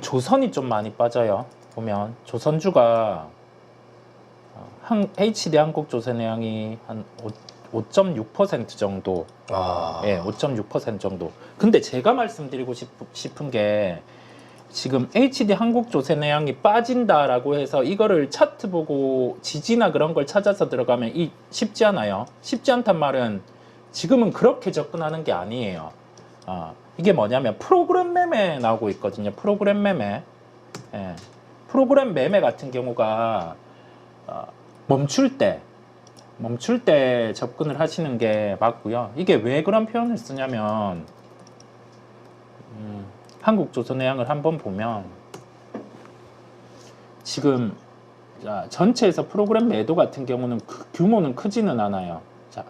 조선이 좀 많이 빠져요. 보면 조선주가 HD 한국조선해양이 한 5.6% 정도, 예, 5.6% 정도. 근데 제가 말씀드리고 싶은 게 지금 HD 한국조선해양이 빠진다라고 해서 이거를 차트 보고 지지나 그런 걸 찾아서 들어가면 쉽지 않아요. 쉽지 않단 말은 지금은 그렇게 접근하는 게 아니에요. 이게 뭐냐면 프로그램 매매 나오고 있거든요. 프로그램 매매. 예. 프로그램 매매 같은 경우가 멈출 때 접근을 하시는 게 맞고요. 이게 왜 그런 표현을 쓰냐면 한국조선해양을 한번 보면 지금 전체에서 프로그램 매도 같은 경우는 규모는 크지는 않아요. 자,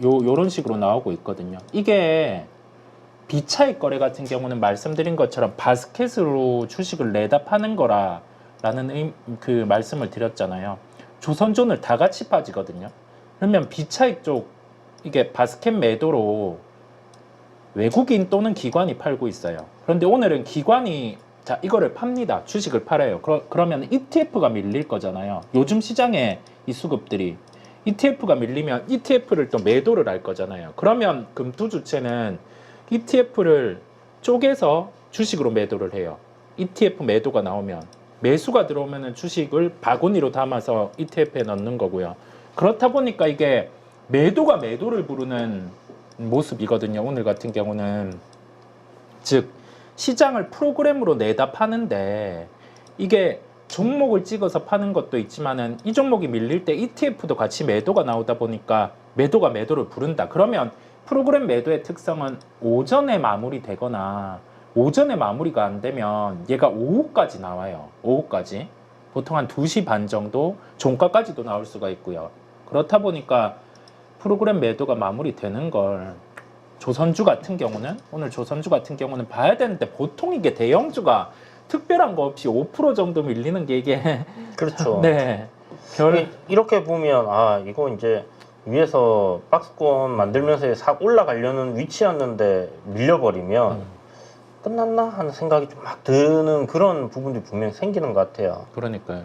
요런 식으로 나오고 있거든요. 이게 비차익 거래 같은 경우는 말씀드린 것처럼 바스켓으로 주식을 내다 파는 거라는 그 말씀을 드렸잖아요. 조선존을 다 같이 빠지거든요. 그러면 비차익 쪽 이게 바스켓 매도로 외국인 또는 기관이 팔고 있어요. 그런데 오늘은 기관이 이거를 팝니다. 주식을 팔아요. 그러면 ETF가 밀릴 거잖아요. 요즘 시장에 이 수급들이 ETF가 밀리면 ETF를 또 매도를 할 거잖아요. 그러면 금투 주체는 ETF를 쪼개서 주식으로 매도를 해요. ETF 매도가 나오면 매수가 들어오면 주식을 바구니로 담아서 ETF에 넣는 거고요. 그렇다 보니까 이게 매도가 매도를 부르는 모습이거든요. 오늘 같은 경우는 즉 시장을 프로그램으로 내다 파는데 이게 종목을 찍어서 파는 것도 있지만은 이 종목이 밀릴 때 ETF도 같이 매도가 나오다 보니까 매도가 매도를 부른다. 그러면 프로그램 매도의 특성은 오전에 마무리되거나 오전에 마무리가 안 되면 얘가 오후까지 나와요. 오후까지. 보통 한 2시 반 정도 종가까지도 나올 수가 있고요. 그렇다 보니까 프로그램 매도가 마무리되는 걸 조선주 같은 경우는 오늘 조선주 같은 경우는 봐야 되는데 보통 이게 대형주가 특별한 거 없이 5% 정도 밀리는 게 이게 그렇죠. 네. 이렇게 보면 이거 이제 위에서 박스권 만들면서 싹 올라가려는 위치였는데 밀려버리면 끝났나 하는 생각이 좀 막 드는 그런 부분들이 분명히 생기는 것 같아요. 그러니까요.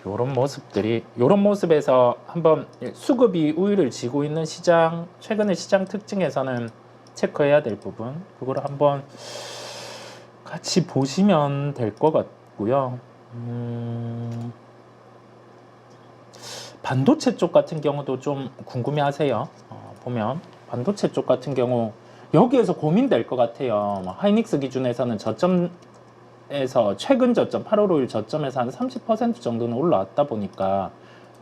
요런 모습에서 한번 수급이 우위를 지고 있는 시장, 최근의 시장 특징에서는 체크해야 될 부분, 그걸 한번 같이 보시면 될 것 같고요. 반도체 쪽 같은 경우도 좀 궁금해 하세요. 보면 반도체 쪽 같은 경우 여기에서 고민될 것 같아요. 하이닉스 기준에서는 저점에서 최근 저점 8월 5일 저점에서 한 30% 정도는 올라왔다 보니까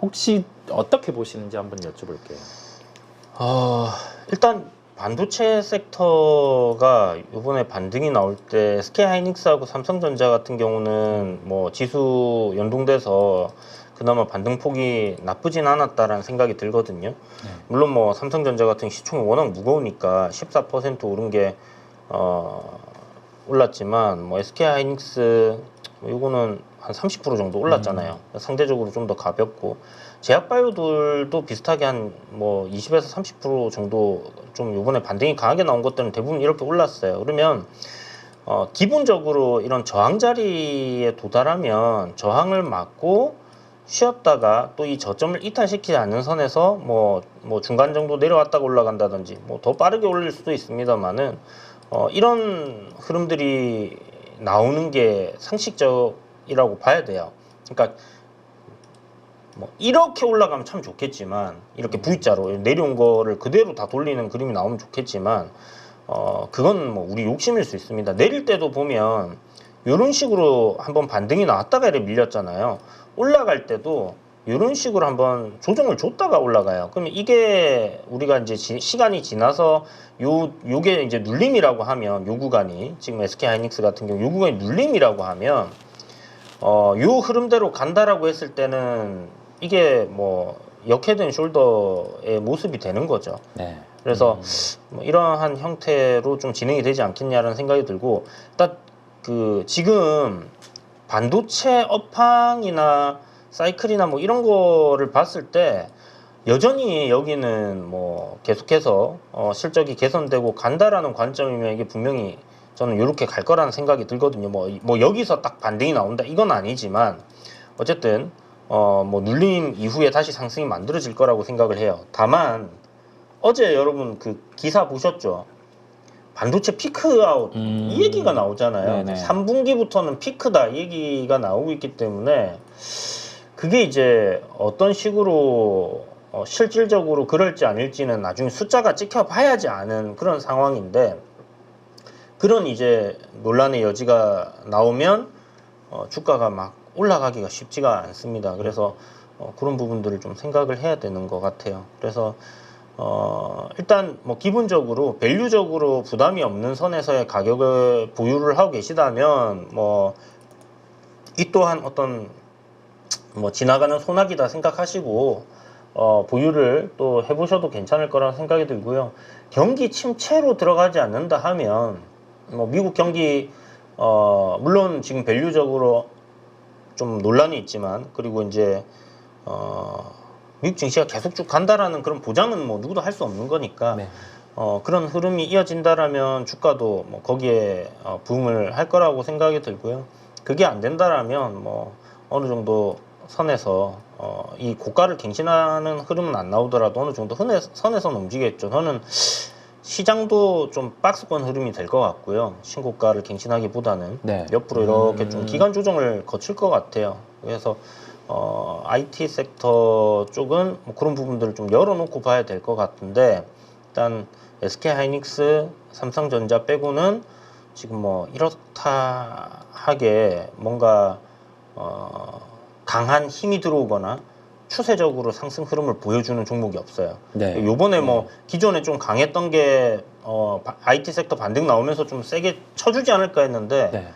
혹시 어떻게 보시는지 한번 여쭤볼게요. 일단 반도체 섹터가 이번에 반등이 나올 때 SK 하이닉스하고 삼성전자 같은 경우는 뭐 지수 연동돼서 그나마 반등폭이 나쁘진 않았다라는 생각이 들거든요. 물론 뭐 삼성전자 같은 시총이 워낙 무거우니까 14% 오른 게 올랐지만 뭐 SK 하이닉스 이거는 한 30% 정도 올랐잖아요. 상대적으로 좀 더 가볍고 제약바이오들도 비슷하게 한 뭐 20에서 30% 정도 좀 이번에 반등이 강하게 나온 것들은 대부분 이렇게 올랐어요. 그러면 기본적으로 이런 저항 자리에 도달하면 저항을 막고 쉬었다가 또 이 저점을 이탈시키지 않는 선에서 뭐 중간 정도 내려왔다가 올라간다든지 뭐 더 빠르게 올릴 수도 있습니다만은 이런 흐름들이 나오는 게 상식적이라고 봐야 돼요. 그러니까 뭐 이렇게 올라가면 참 좋겠지만 이렇게 V자로 내려온 거를 그대로 다 돌리는 그림이 나오면 좋겠지만 그건 뭐 우리 욕심일 수 있습니다. 내릴 때도 보면 이런 식으로 한번 반등이 나왔다가 이렇게 밀렸잖아요. 올라갈 때도 이런 식으로 한번 조정을 줬다가 올라가요. 그러면 이게 우리가 이제 시간이 지나서 요게 이제 눌림이라고 하면 요 구간이 지금 SK 하이닉스 같은 경우 요 구간이 눌림이라고 하면 요 흐름대로 간다라고 했을 때는 이게 뭐 역헤드 앤 숄더의 모습이 되는 거죠. 네. 그래서 뭐 이러한 형태로 좀 진행이 되지 않겠냐라는 생각이 들고 일단 지금 반도체 업황이나 사이클이나 뭐 이런 거를 봤을 때 여전히 여기는 뭐 계속해서 실적이 개선되고 간다라는 관점이면 이게 분명히 저는 이렇게 갈 거라는 생각이 들거든요. 뭐 여기서 딱 반등이 나온다 이건 아니지만 어쨌든 뭐 눌림 이후에 다시 상승이 만들어질 거라고 생각을 해요. 다만 어제 여러분 그 기사 보셨죠? 반도체 피크아웃 이 얘기가 나오잖아요. 네네. 3분기부터는 피크다 이 얘기가 나오고 있기 때문에 그게 이제 어떤 식으로 실질적으로 그럴지 아닐지는 나중에 숫자가 찍혀봐야지 아는 그런 상황인데 그런 이제 논란의 여지가 나오면 주가가 막 올라가기가 쉽지가 않습니다. 그래서 그런 부분들을 좀 생각을 해야 되는 것 같아요. 그래서 일단 뭐 기본적으로 밸류적으로 부담이 없는 선에서의 가격을 보유를 하고 계시다면 뭐 이 또한 어떤 뭐 지나가는 소나기다 생각하시고 보유를 또 해보셔도 괜찮을 거라는 생각이 들고요. 경기 침체로 들어가지 않는다 하면 뭐 미국 경기 물론 지금 밸류적으로 좀 논란이 있지만 그리고 이제 미국 증시가 계속 쭉 간다라는 그런 보장은 뭐 누구도 할 수 없는 거니까 네. 그런 흐름이 이어진다라면 주가도 뭐 거기에 부응을 할 거라고 생각이 들고요. 그게 안 된다라면 뭐 어느 정도 선에서 이 고가를 갱신하는 흐름은 안 나오더라도 어느 정도 선에서는 움직이겠죠. 저는 시장도 좀 박스권 흐름이 될 것 같고요. 신고가를 갱신하기보다는 네. 옆으로 이렇게 좀 기간 조정을 거칠 것 같아요. 그래서 IT 섹터 쪽은 뭐 그런 부분들을 좀 열어놓고 봐야 될 것 같은데 일단 SK하이닉스, 삼성전자 빼고는 지금 뭐 이렇다 하게 뭔가 강한 힘이 들어오거나 추세적으로 상승 흐름을 보여주는 종목이 없어요. 네. 요번에 뭐 기존에 좀 강했던 게 IT 섹터 반등 나오면서 좀 세게 쳐주지 않을까 했는데 네.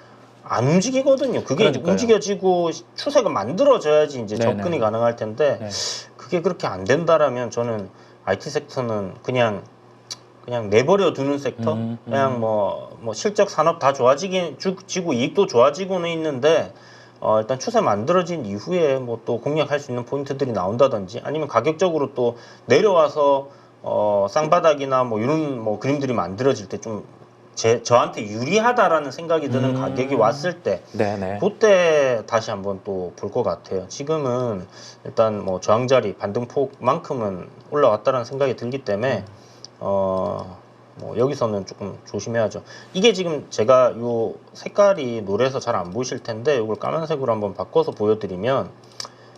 안 움직이거든요. 그게 이제 그러니까요. 움직여지고 추세가 만들어져야지 이제 네네. 접근이 가능할 텐데 네. 그게 그렇게 안 된다라면 저는 IT 섹터는 그냥 내버려 두는 섹터, 그냥 뭐 실적 산업 다 좋아지고 이익도 좋아지고는 있는데 일단 추세 만들어진 이후에 뭐 또 공략할 수 있는 포인트들이 나온다든지 아니면 가격적으로 또 내려와서 쌍바닥이나 뭐 이런 뭐 그림들이 만들어질 때 좀 저한테 유리하다라는 생각이 드는 가격이 왔을 때 네네. 그때 다시 한번 또 볼 것 같아요. 지금은 일단 뭐 저항자리 반등폭만큼은 올라왔다는 생각이 들기 때문에 뭐 여기서는 조금 조심해야죠. 이게 지금 제가 요 색깔이 노래서 잘 안 보이실 텐데 이걸 까만색으로 한번 바꿔서 보여드리면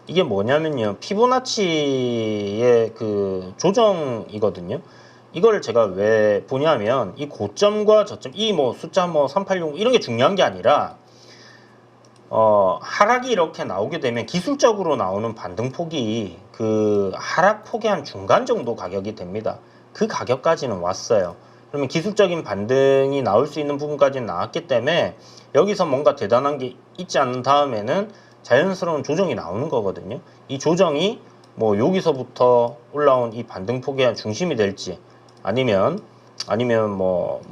이게 뭐냐면요. 피보나치의 그 조정이거든요. 이걸 제가 왜 보냐면 이 고점과 저점, 이 뭐 숫자 뭐 3860 이런 게 중요한 게 아니라 하락이 이렇게 나오게 되면 기술적으로 나오는 반등폭이 그 하락폭의 한 중간 정도 가격이 됩니다. 그 가격까지는 왔어요. 그러면 기술적인 반등이 나올 수 있는 부분까지는 나왔기 때문에 여기서 뭔가 대단한 게 있지 않는 다음에는 자연스러운 조정이 나오는 거거든요. 이 조정이 뭐 여기서부터 올라온 이 반등폭의 한 중심이 될지 아니면 뭐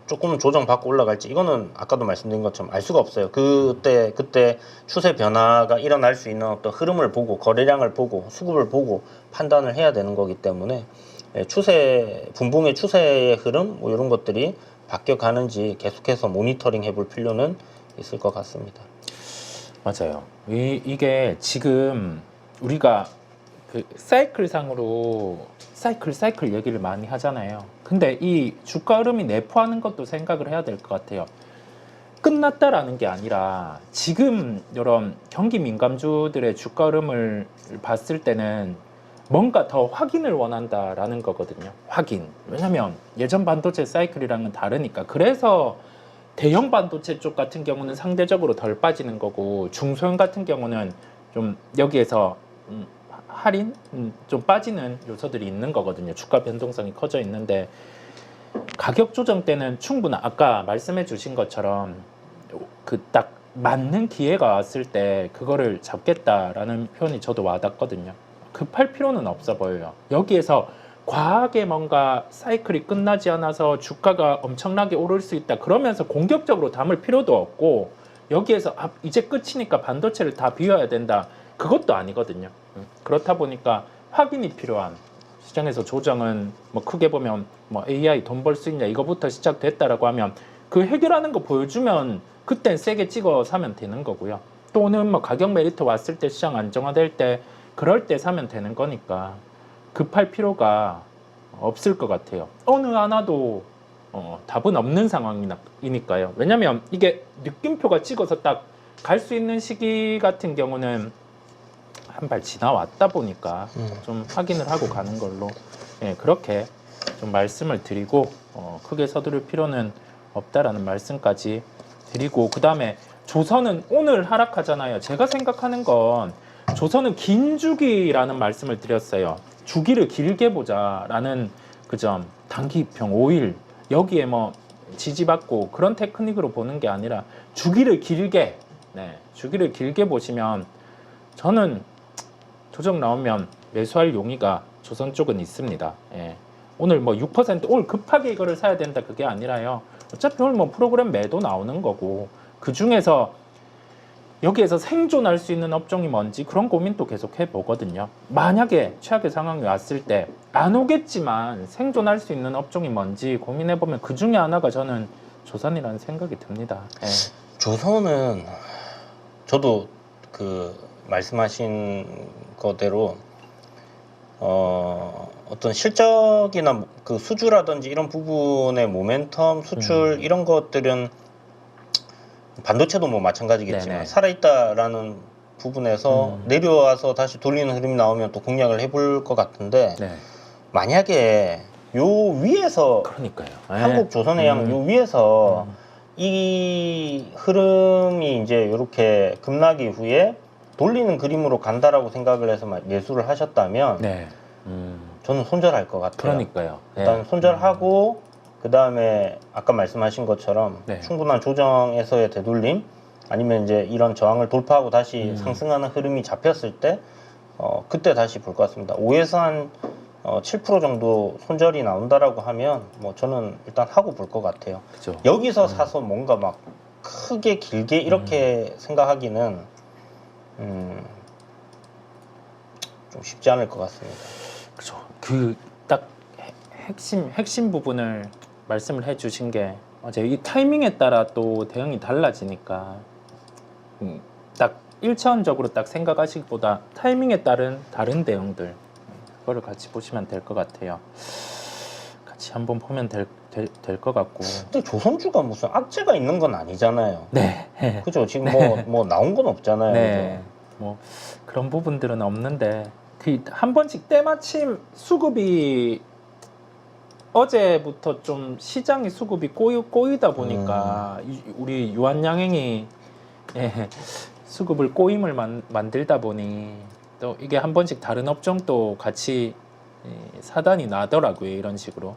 조금 조정받고 올라갈지 이거는 아까도 말씀드린 것처럼 알 수가 없어요. 그때 추세 변화가 일어날 수 있는 어떤 흐름을 보고 거래량을 보고 수급을 보고 판단을 해야 되는 거기 때문에 분봉의 추세의 흐름 뭐 이런 것들이 바뀌어 가는지 계속해서 모니터링 해볼 필요는 있을 것 같습니다. 맞아요. 이게 지금 우리가 그 사이클상으로 사이클 얘기를 많이 하잖아요. 근데 이 주가 흐름이 내포하는 것도 생각을 해야 될 것 같아요. 끝났다라는 게 아니라 지금 이런 경기 민감주들의 주가 흐름을 봤을 때는 뭔가 더 확인을 원한다라는 거거든요. 확인. 왜냐면 예전 반도체 사이클이랑은 다르니까. 그래서 대형 반도체 쪽 같은 경우는 상대적으로 덜 빠지는 거고 중소형 같은 경우는 좀 여기에서 할인? 좀 빠지는 요소들이 있는 거거든요. 주가 변동성이 커져 있는데 가격 조정 때는 충분히 아까 말씀해 주신 것처럼 그 딱 맞는 기회가 왔을 때 그거를 잡겠다라는 표현이 저도 와닿거든요. 급할 필요는 없어 보여요. 여기에서 과하게 뭔가 사이클이 끝나지 않아서 주가가 엄청나게 오를 수 있다 그러면서 공격적으로 담을 필요도 없고 여기에서 이제 끝이니까 반도체를 다 비워야 된다 그것도 아니거든요. 그렇다 보니까 확인이 필요한 시장에서 조정은 뭐 크게 보면 뭐 AI 돈 벌 수 있냐 이거부터 시작됐다라고 하면 그 해결하는 거 보여주면 그땐 세게 찍어 사면 되는 거고요. 또는 뭐 가격 메리트 왔을 때 시장 안정화될 때 그럴 때 사면 되는 거니까 급할 필요가 없을 것 같아요. 어느 하나도 답은 없는 상황이니까요. 왜냐면 이게 느낌표가 찍어서 딱 갈 수 있는 시기 같은 경우는 한 발 지나왔다 보니까 좀 확인을 하고 가는 걸로 그렇게 좀 말씀을 드리고 크게 서두를 필요는 없다라는 말씀까지 드리고, 그 다음에 조선은 오늘 하락하잖아요. 제가 생각하는 건 조선은 긴 주기라는 말씀을 드렸어요. 주기를 길게 보자라는 그 점, 단기평 5일 여기에 뭐 지지받고 그런 테크닉으로 보는 게 아니라 주기를 길게, 주기를 길게 보시면 저는 조정 나오면 매수할 용의가 조선 쪽은 있습니다. 오늘 뭐 6% 오늘 급하게 이거를 사야 된다 그게 아니라요. 어차피 오늘 뭐 프로그램 매도 나오는 거고 그 중에서 여기에서 생존할 수 있는 업종이 뭔지 그런 고민도 계속 해보거든요. 만약에 최악의 상황이 왔을 때 안 오겠지만 생존할 수 있는 업종이 뭔지 고민해보면 그 중에 하나가 저는 조선이라는 생각이 듭니다. 조선은 저도 그 말씀하신 거대로 어떤 실적이나 그 수주라든지 이런 부분의 모멘텀, 수출 이런 것들은 반도체도 뭐 마찬가지겠지만 네네. 살아있다라는 부분에서 내려와서 다시 돌리는 흐름이 나오면 또 공략을 해볼 것 같은데 만약에 요 위에서 그러니까요. 한국 조선해양 요 위에서 이 흐름이 이제 이렇게 급락 이후에 돌리는 그림으로 간다라고 생각을 해서 매수를 하셨다면 저는 손절할 것 같아요. 그러니까요. 일단 손절하고 그 다음에 아까 말씀하신 것처럼 충분한 조정에서의 되돌림 아니면 이제 이런 저항을 돌파하고 다시 상승하는 흐름이 잡혔을 때 그때 다시 볼 것 같습니다. 5에서 한 7% 정도 손절이 나온다라고 하면 뭐 저는 일단 하고 볼 것 같아요. 그죠. 여기서 사서 뭔가 막 크게 길게 이렇게 생각하기는 좀 쉽지 않을 것 같습니다. 그죠. 그 딱 핵심 부분을 말씀을 해주신 게 어제 이 타이밍에 따라 또 대응이 달라지니까 딱 일차원적으로 딱 생각하시기보다 타이밍에 따른 다른 대응들 그거를 같이 보시면 될 것 같아요. 같이 한번 보면 될 것 같고. 근데 조선주가 무슨 악재가 있는 건 아니잖아요. 네. 그죠? 지금 뭐 나온 건 없잖아요. 네. 뭐 그런 부분들은 없는데 그 한 번씩 때마침 수급이 어제부터 좀 시장의 수급이 꼬이다 보니까 우리 유한양행이 수급을 꼬임을 만들다 보니 또 이게 한 번씩 다른 업종도 같이 사단이 나더라고요. 이런 식으로.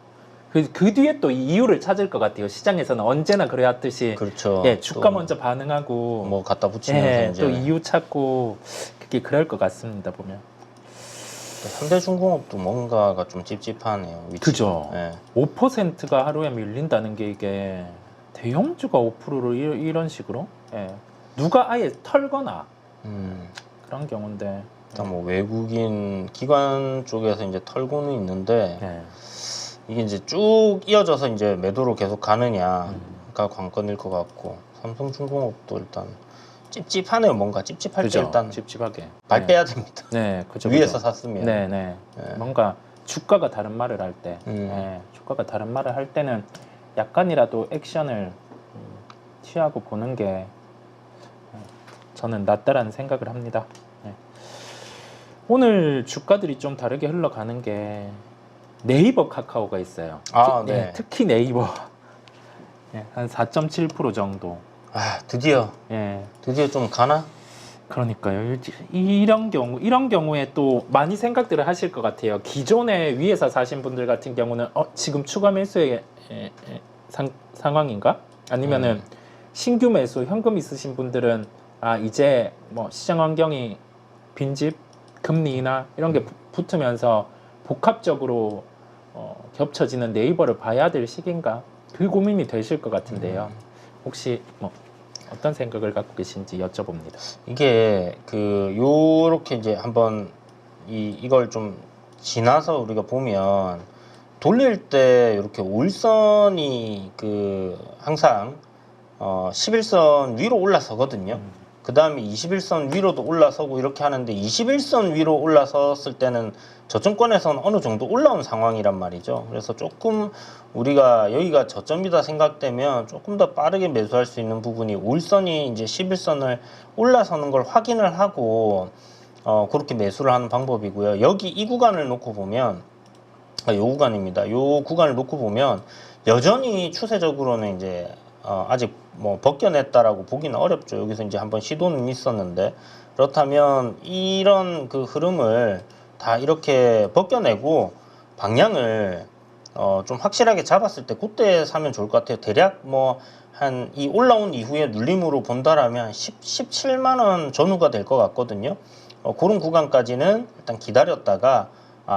그 뒤에 또 이유를 찾을 것 같아요. 시장에서는 언제나 그래왔듯이 그렇죠. 주가 먼저 반응하고 뭐 갖다 붙이면서 이제 또 이유 찾고 그게 그럴 것 같습니다. 보면. 현대중공업도 뭔가가 좀 찝찝하네요. 위치가. 그죠. 예. 5%가 하루에 밀린다는 게 이게 대형주가 5%를 이런 식으로 누가 아예 털거나 그런 경우인데 일단 뭐 외국인 기관 쪽에서 이제 털고는 있는데 이게 이제 쭉 이어져서 이제 매도로 계속 가느냐가 관건일 것 같고 삼성중공업도 일단 찝찝하네요. 뭔가 찝찝할 때 일단 찝찝하게 발 빼야 됩니다. 네, 그죠. 위에서 샀으면. 네. 뭔가 주가가 다른 말을 할 때, 주가가 다른 말을 할 때는 약간이라도 액션을 취하고 보는 게 저는 낫다라는 생각을 합니다. 오늘 주가들이 좀 다르게 흘러가는 게 네이버 카카오가 있어요. 특히 네이버 한 4.7% 정도. 드디어 좀 가나? 그러니까요. 이런 경우에 또 많이 생각들을 하실 것 같아요. 기존에 위에서 사신 분들 같은 경우는 지금 추가 매수의 상황인가? 아니면은 신규 매수 현금 있으신 분들은 이제 뭐 시장 환경이 빈집 금리 인하 이런 게 붙으면서 복합적으로 겹쳐지는 네이버를 봐야 될 시기인가? 그 고민이 되실 것 같은데요. 혹시 뭐 어떤 생각을 갖고 계신지 여쭤봅니다. 이게 요렇게 이제 한번 이걸 좀 지나서 우리가 보면 돌릴 때 이렇게 5일선이 그 항상 11선 위로 올라서거든요. 그 다음에 21선 위로도 올라서고 이렇게 하는데 21선 위로 올라섰을 때는 저점권에서는 어느 정도 올라온 상황이란 말이죠. 그래서 조금 우리가 여기가 저점이다 생각되면 조금 더 빠르게 매수할 수 있는 부분이 5일선이 이제 11선을 올라서는 걸 확인을 하고 그렇게 매수를 하는 방법이고요. 여기 이 구간을 놓고 보면 요 구간입니다. 요 구간을 놓고 보면 여전히 추세적으로는 이제 아직 뭐 벗겨냈다라고 보기는 어렵죠. 여기서 이제 한번 시도는 있었는데 그렇다면 이런 그 흐름을 다 이렇게 벗겨내고 방향을 좀 확실하게 잡았을 때 그때 사면 좋을 것 같아요. 대략 뭐 한 이 올라온 이후에 눌림으로 본다라면 17만 원 전후가 될 것 같거든요. 그런 구간까지는 일단 기다렸다가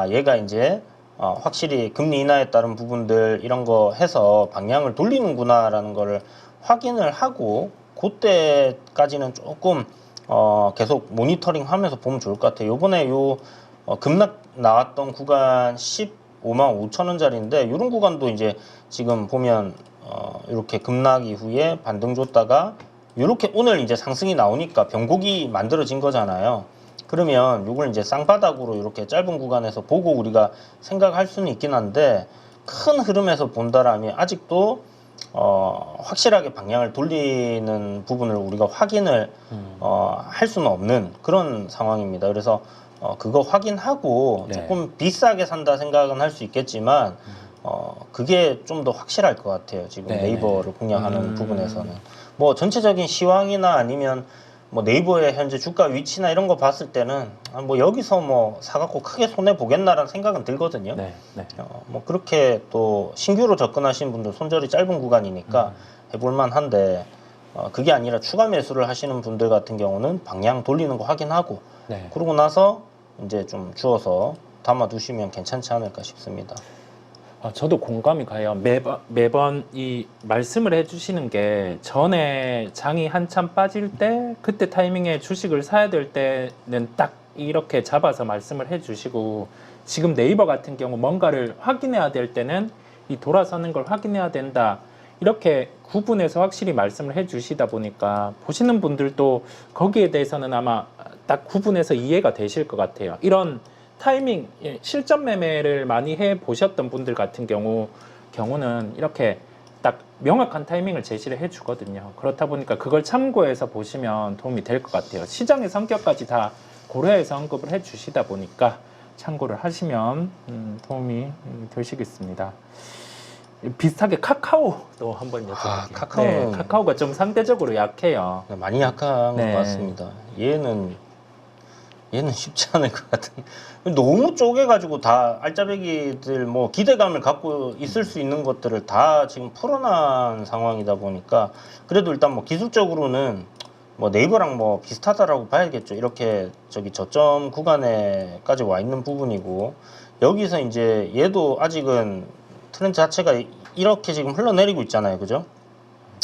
얘가 이제 확실히 금리 인하에 따른 부분들 이런 거 해서 방향을 돌리는구나라는 거를 확인을 하고 그때까지는 조금 계속 모니터링 하면서 보면 좋을 것 같아요. 요번에 요 급락 나왔던 구간 15만 5천 원짜리인데 이런 구간도 이제 지금 보면 이렇게 급락 이후에 반등 줬다가 이렇게 오늘 이제 상승이 나오니까 변곡이 만들어진 거잖아요. 그러면 이걸 이제 쌍바닥으로 이렇게 짧은 구간에서 보고 우리가 생각할 수는 있긴 한데 큰 흐름에서 본다라면 아직도 확실하게 방향을 돌리는 부분을 우리가 확인을 할 수는 없는 그런 상황입니다. 그래서 그거 확인하고 네. 조금 비싸게 산다 생각은 할 수 있겠지만 그게 좀 더 확실할 것 같아요. 지금 네네. 네이버를 공략하는 부분에서는 뭐 전체적인 시황이나 아니면 뭐 네이버의 현재 주가 위치나 이런 거 봤을 때는 뭐 여기서 뭐 사갖고 크게 손해 보겠나라는 생각은 들거든요. 네, 네. 뭐 그렇게 또 신규로 접근하신 분들 손절이 짧은 구간이니까 해볼만 한데 그게 아니라 추가 매수를 하시는 분들 같은 경우는 방향 돌리는 거 확인하고 네. 그러고 나서 이제 좀 주어서 담아 두시면 괜찮지 않을까 싶습니다. 저도 공감이 가요. 매번 이 말씀을 해주시는 게 전에 장이 한참 빠질 때 그때 타이밍에 주식을 사야 될 때는 딱 이렇게 잡아서 말씀을 해주시고 지금 네이버 같은 경우 뭔가를 확인해야 될 때는 이 돌아서는 걸 확인해야 된다. 이렇게 구분해서 확실히 말씀을 해주시다 보니까 보시는 분들도 거기에 대해서는 아마 딱 구분해서 이해가 되실 것 같아요. 이런 타이밍, 실전 매매를 많이 해 보셨던 분들 같은 경우는 이렇게 딱 명확한 타이밍을 제시를 해 주거든요. 그렇다 보니까 그걸 참고해서 보시면 도움이 될 것 같아요. 시장의 성격까지 다 고려해서 언급을 해 주시다 보니까 참고를 하시면 도움이 되시겠습니다. 비슷하게 카카오도 한번 여쭤볼게요. 카카오는 네, 카카오가 좀 상대적으로 약해요. 많이 약한 네. 것 같습니다. 얘는 쉽지 않을 것 같은. 너무 쪼개가지고 다 알짜배기들 뭐 기대감을 갖고 있을 수 있는 것들을 다 지금 풀어난 상황이다 보니까 그래도 일단 뭐 기술적으로는 뭐 네이버랑 뭐 비슷하다라고 봐야겠죠. 이렇게 저기 저점 구간에까지 와 있는 부분이고 여기서 이제 얘도 아직은 트렌드 자체가 이렇게 지금 흘러내리고 있잖아요. 그죠?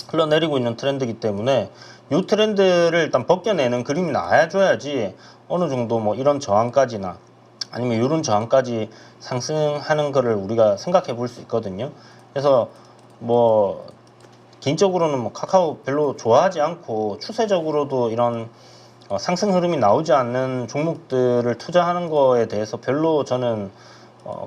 흘러내리고 있는 트렌드이기 때문에 이 트렌드를 일단 벗겨내는 그림이 나와줘야지 어느 정도 뭐 이런 저항까지나 아니면 이런 저항까지 상승하는 거를 우리가 생각해 볼 수 있거든요. 그래서 뭐 개인적으로는 뭐 카카오 별로 좋아하지 않고 추세적으로도 이런 상승 흐름이 나오지 않는 종목들을 투자하는 거에 대해서 별로 저는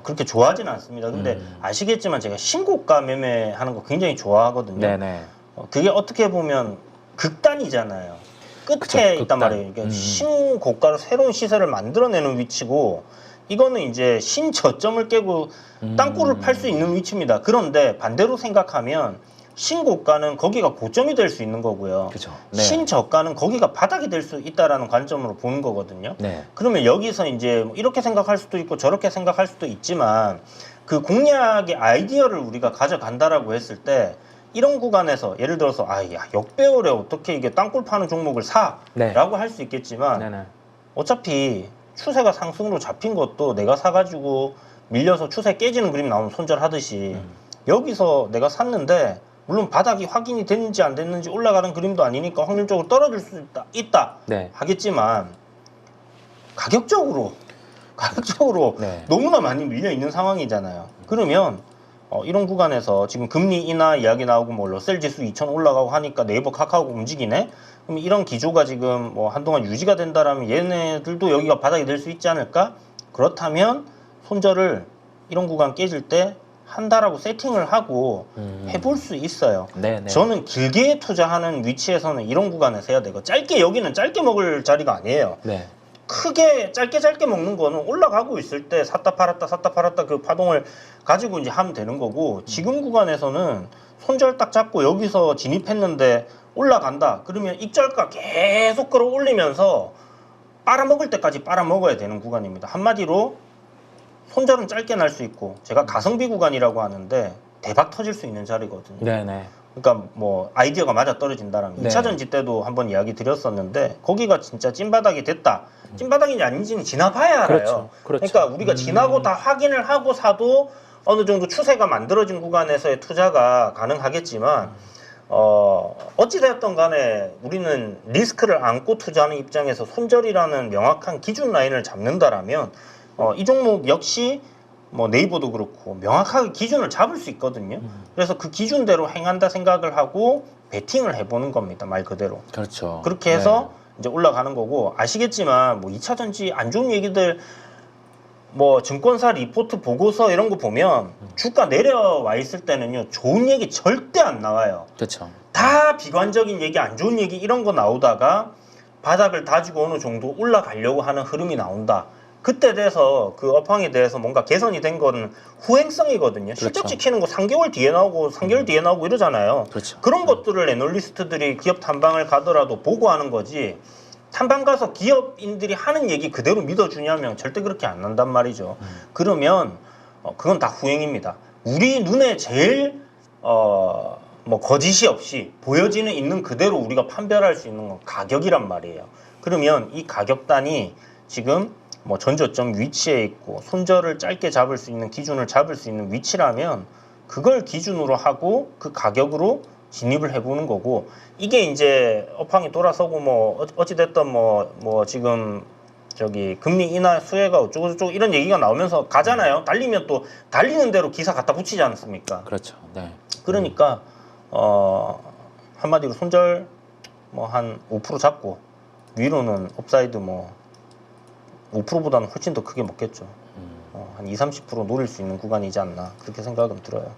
그렇게 좋아하지는 않습니다. 근데 아시겠지만 제가 신고가 매매하는 거 굉장히 좋아하거든요. 네네. 그게 어떻게 보면 극단이잖아요. 끝에 그쵸, 있단 극단. 말이에요. 그러니까 신고가로 새로운 시세를 만들어내는 위치고 이거는 이제 신저점을 깨고 땅굴을 팔 수 있는 위치입니다. 그런데 반대로 생각하면 신고가는 거기가 고점이 될 수 있는 거고요. 그죠. 네. 신저가는 거기가 바닥이 될 수 있다라는 관점으로 보는 거거든요. 네. 그러면 여기서 이제 이렇게 생각할 수도 있고 저렇게 생각할 수도 있지만 그 공략의 아이디어를 우리가 가져간다라고 했을 때 이런 구간에서 예를 들어서 야 역배열에 어떻게 이게 땅굴 파는 종목을 사? 네. 라고 할 수 있겠지만 네네. 어차피 추세가 상승으로 잡힌 것도 내가 사가지고 밀려서 추세 깨지는 그림 나오면 손절하듯이 여기서 내가 샀는데 물론 바닥이 확인이 됐는지 안 됐는지 올라가는 그림도 아니니까 확률적으로 떨어질 수 있다 네. 하겠지만 가격적으로 가격적으로 네. 너무나 많이 밀려 있는 상황이잖아요. 그러면 이런 구간에서 지금 금리 인하 이야기 나오고 뭐 러셀 지수 2,000 올라가고 하니까 네이버 카카오가 움직이네. 그럼 이런 기조가 지금 뭐 한동안 유지가 된다라면 얘네들도 여기가 바닥이 될 수 있지 않을까? 그렇다면 손절을 이런 구간 깨질 때 한다라고 세팅을 하고 해볼 수 있어요. 네네. 저는 길게 투자하는 위치에서는 이런 구간에서 해야 되고 짧게 여기는 짧게 먹을 자리가 아니에요. 네. 크게 짧게 먹는 거는 올라가고 있을 때 샀다 팔았다 그 파동을 가지고 이제 하면 되는 거고 지금 구간에서는 손절 딱 잡고 여기서 진입했는데 올라간다 그러면 익절가 계속 끌어올리면서 빨아먹을 때까지 빨아먹어야 되는 구간입니다. 한마디로 손절은 짧게 날 수 있고 제가 가성비 구간이라고 하는데 대박 터질 수 있는 자리거든요. 네네. 그러니까 뭐 아이디어가 맞아 떨어진다라면 네. 2차 전지 때도 한번 이야기 드렸었는데 거기가 진짜 찐바닥이 됐다. 찐바닥인지 아닌지는 지나봐야 알아요. 그렇죠. 그렇죠. 그러니까 우리가 지나고 다 확인을 하고 사도 어느 정도 추세가 만들어진 구간에서의 투자가 가능하겠지만 어찌되었던 간에 우리는 리스크를 안고 투자하는 입장에서 손절이라는 명확한 기준 라인을 잡는다라면 이 종목 역시 뭐 네이버도 그렇고 명확하게 기준을 잡을 수 있거든요. 그래서 그 기준대로 행한다 생각을 하고 베팅을 해보는 겁니다. 말 그대로. 그렇죠. 그렇게 해서 이제 올라가는 거고 아시겠지만 뭐 2차 전지 안 좋은 얘기들 뭐 증권사 리포트 보고서 이런 거 보면 주가 내려와 있을 때는요 좋은 얘기 절대 안 나와요. 그렇죠. 다 비관적인 얘기, 안 좋은 얘기 이런 거 나오다가 바닥을 다지고 어느 정도 올라가려고 하는 흐름이 나온다. 그때 돼서 그 업황에 대해서 뭔가 개선이 된 거는 후행성이거든요. 실적 그렇죠. 지키는 거 3개월 뒤에 나오고 3개월 뒤에 나오고 이러잖아요. 그렇죠. 그런 것들을 애널리스트들이 기업 탐방을 가더라도 보고하는 거지. 탐방 가서 기업인들이 하는 얘기 그대로 믿어주냐면 절대 그렇게 안 난단 말이죠. 그러면 그건 다 후행입니다. 우리 눈에 제일 뭐 거짓이 없이 보여지는 있는 그대로 우리가 판별할 수 있는 건 가격이란 말이에요. 그러면 이 가격단이 지금 뭐 전저점 위치에 있고 손절을 짧게 잡을 수 있는 기준을 잡을 수 있는 위치라면 그걸 기준으로 하고 그 가격으로 진입을 해보는 거고 이게 이제 업황이 돌아서고 뭐 어찌됐든 뭐 지금 저기 금리 인하 수혜가 어쩌고저쩌고 이런 얘기가 나오면서 가잖아요. 달리면 또 달리는 대로 기사 갖다 붙이지 않습니까? 그렇죠. 네. 그러니까 한마디로 손절 뭐 한 5% 잡고 위로는 업사이드 뭐 5%보다는 훨씬 더 크게 먹겠죠. 한 20-30% 노릴 수 있는 구간이지 않나 그렇게 생각은 들어요.